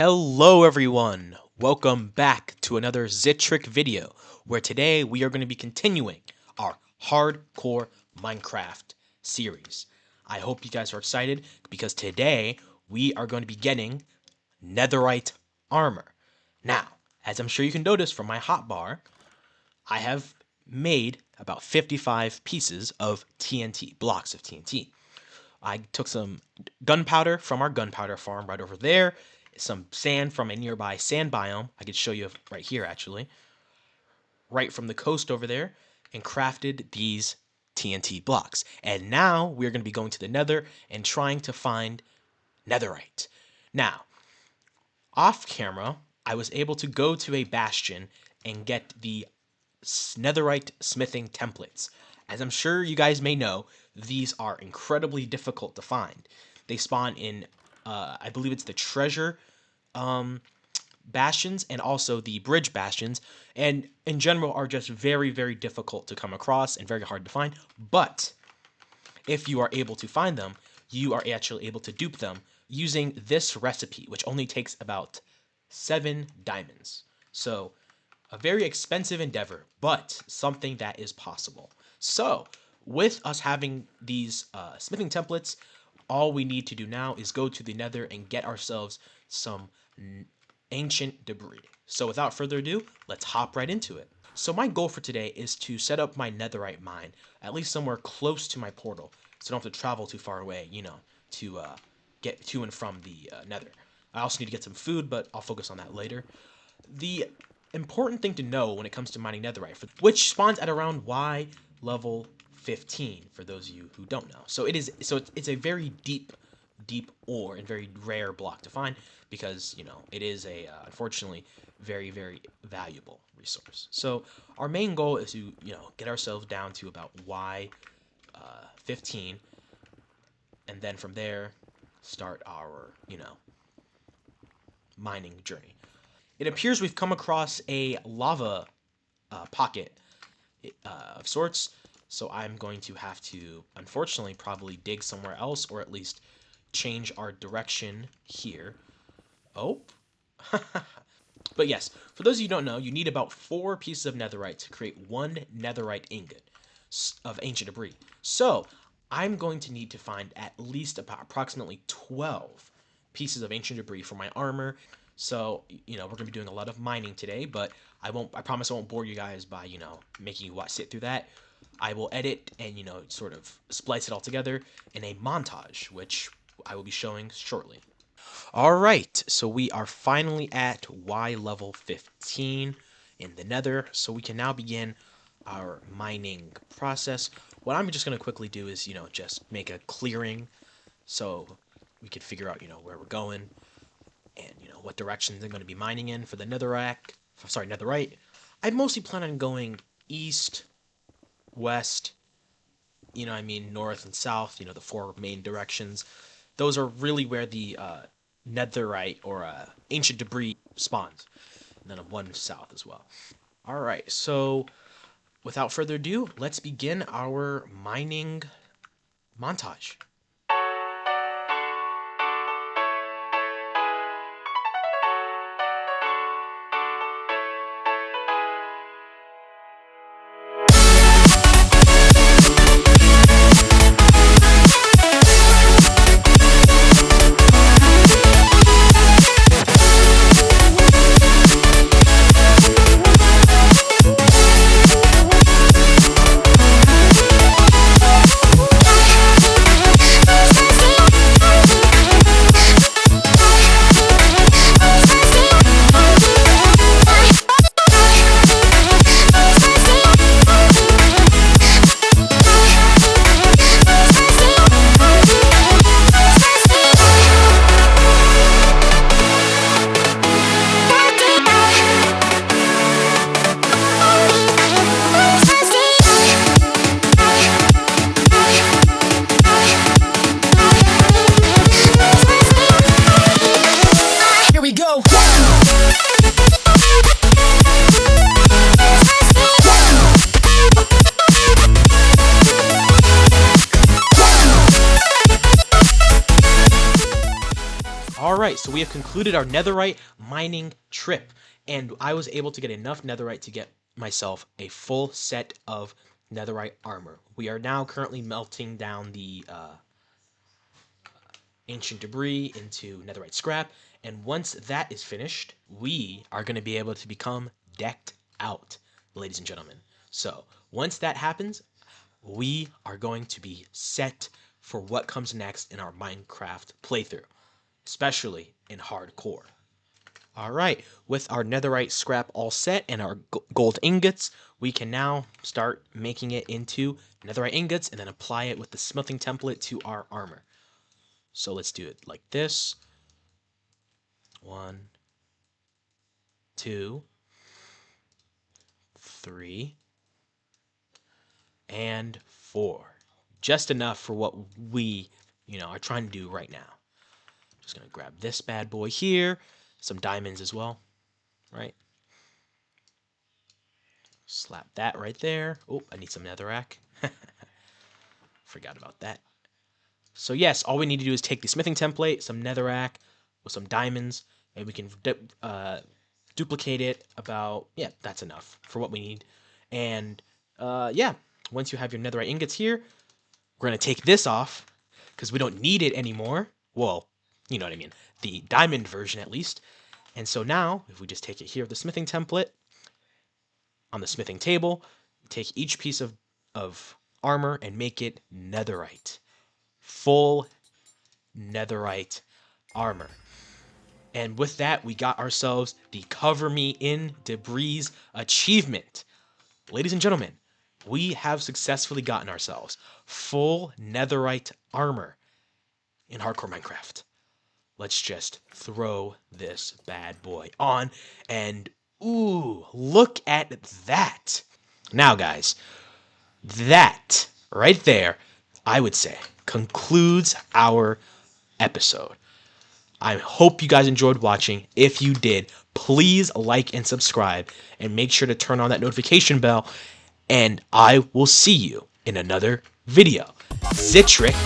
Hello everyone, welcome back to another Zitrick video, where today we are going to be continuing our hardcore Minecraft series. I hope you guys are excited because today we are going to be getting Netherite armor. Now, as I'm sure you can notice from my hotbar, I have made about 55 pieces of TNT, blocks of TNT. I took some gunpowder from our gunpowder farm right over there, some sand from a nearby sand biome. I could show you right here, actually, right from the coast over there, and crafted these TNT blocks. And now we're going to be going to the nether and trying to find netherite. Now, off camera, I was able to go to a bastion and get the netherite smithing templates. As I'm sure you guys may know, these are incredibly difficult to find. They spawn in, I believe it's the treasure bastions and also the bridge bastions, and in general are just very, very difficult to come across and very hard to find. But if you are able to find them, you are actually able to dupe them using this recipe, which only takes about 7 diamonds. So a very expensive endeavor, but something that is possible. So with us having these smithing templates, all we need to do now is go to the nether and get ourselves some ancient debris. So without further ado, let's hop right into it. So my goal for today is to set up my netherite mine, at least somewhere close to my portal, so I don't have to travel too far away, to get to and from the nether. I also need to get some food, but I'll focus on that later. The important thing to know when it comes to mining netherite, which spawns at around Y level 15, for those of you who don't know. So it's a very deep ore and very rare block to find because, it is a unfortunately very, very valuable resource. So our main goal is to, get ourselves down to about Y 15, and then from there start our, mining journey. It appears we've come across a lava pocket of sorts, so I'm going to have to, unfortunately, probably dig somewhere else, or at least change our direction here. Oh. But yes, for those of you who don't know, you need about 4 pieces of netherite to create 1 netherite ingot of ancient debris. So I'm going to need to find at least about approximately 12 pieces of ancient debris for my armor. So, we're going to be doing a lot of mining today, but I promise I won't bore you guys by, making you sit through that. I will edit and, sort of splice it all together in a montage, which I will be showing shortly. All right, so we are finally at Y level 15 in the nether, so we can now begin our mining process. What I'm just going to quickly do is, just make a clearing so we can figure out, where we're going and, what directions I'm going to be mining in for the netherite. I mostly plan on going east, west, north and south, the 4 main directions. Those are really where the netherite or ancient debris spawns, and then 1 south as well. All right, so without further ado, let's begin our mining montage. right, so we have concluded our netherite mining trip, and I was able to get enough netherite to get myself a full set of netherite armor. We are now currently melting down the ancient debris into netherite scrap, and once that is finished, we are going to be able to become decked out, ladies and gentlemen. So once that happens, we are going to be set for what comes next in our Minecraft playthrough, especially in hardcore. All right, with our netherite scrap all set and our gold ingots, we can now start making it into netherite ingots and then apply it with the smelting template to our armor. So let's do it like this. 1, 2, 3, and 4. Just enough for what we, are trying to do right now. Just gonna grab this bad boy here, some diamonds as well, right? Slap that right there. Oh, I need some netherrack. Forgot about that. So yes, all we need to do is take the smithing template, some netherrack, with some diamonds, and we can duplicate it about, yeah, that's enough for what we need. And yeah, once you have your netherite ingots here, we're going to take this off because we don't need it anymore. Well, you know what I mean. The diamond version, at least. And so now, if we just take it here, the smithing template, on the smithing table, take each piece of armor and make it netherite. Full netherite armor. And with that, we got ourselves the Cover Me in Debris achievement. Ladies and gentlemen, we have successfully gotten ourselves full netherite armor in hardcore Minecraft. Let's just throw this bad boy on, and ooh, look at that. Now, guys, that right there, I would say, concludes our episode. I hope you guys enjoyed watching. If you did, please like and subscribe, and make sure to turn on that notification bell, and I will see you in another video. Zitrick